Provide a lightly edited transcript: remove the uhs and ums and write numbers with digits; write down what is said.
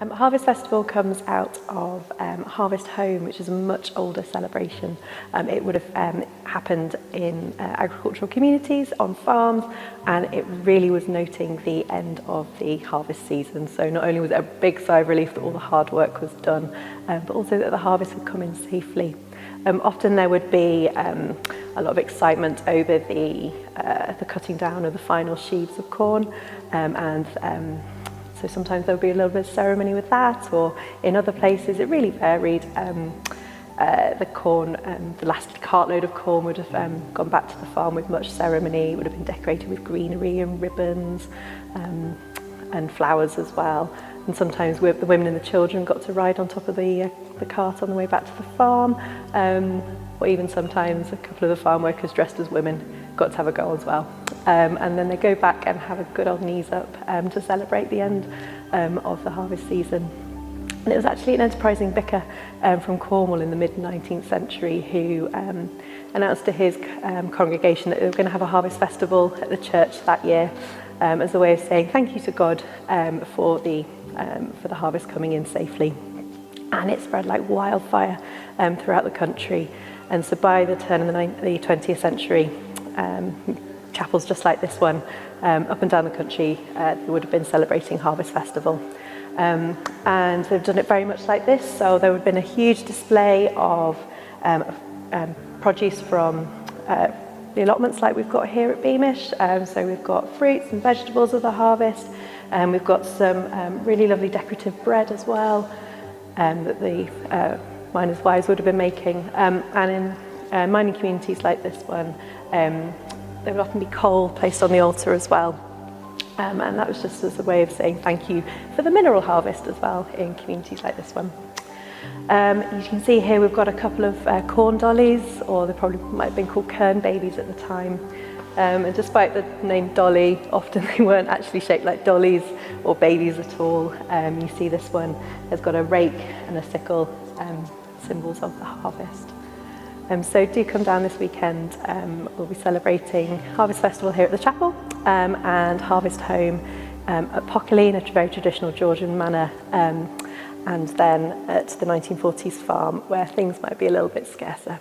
Harvest Festival comes out of Harvest Home, which is a much older celebration. It would have happened in agricultural communities, on farms, and it really was noting the end of the harvest season. So not only was it a big sigh of relief that all the hard work was done, but also that the harvest would come in safely. Often there would be a lot of excitement over the cutting down of the final sheaves of corn, so sometimes there would be a little bit of ceremony with that, or in other places it really varied. The corn, the last cartload of corn would have gone back to the farm with much ceremony. It would have been decorated with greenery and ribbons and flowers as well. And sometimes the women and the children got to ride on top of the cart on the way back to the farm, or even sometimes a couple of the farm workers dressed as women got to have a go as well. And then they go back and have a good old knees up to celebrate the end of the harvest season. And it was actually an enterprising vicar from Cornwall in the mid-19th century who announced to his congregation that they were going to have a harvest festival at the church that year as a way of saying thank you to God for the harvest coming in safely. And it spread like wildfire throughout the country. And so by the turn of the 20th century, chapels just like this one, up and down the country, they would have been celebrating Harvest Festival. And they've done it very much like this. So there would have been a huge display of produce from the allotments like we've got here at Beamish. So we've got fruits and vegetables of the harvest. We've got some really lovely decorative bread as well that the miners' wives would have been making. And in mining communities like this one, there would often be coal placed on the altar as well. And that was just as a way of saying thank you for the mineral harvest as well in communities like this one. You can see here we've got a couple of corn dollies, or they probably might have been called kern babies at the time. And despite the name dolly, often they weren't actually shaped like dollies or babies at all. You see this one has got a rake and a sickle, symbols of the harvest. So do come down this weekend. We'll be celebrating Harvest Festival here at the chapel and Harvest Home at Pockerley in a very traditional Georgian manner, and then at the 1940s farm where things might be a little bit scarcer.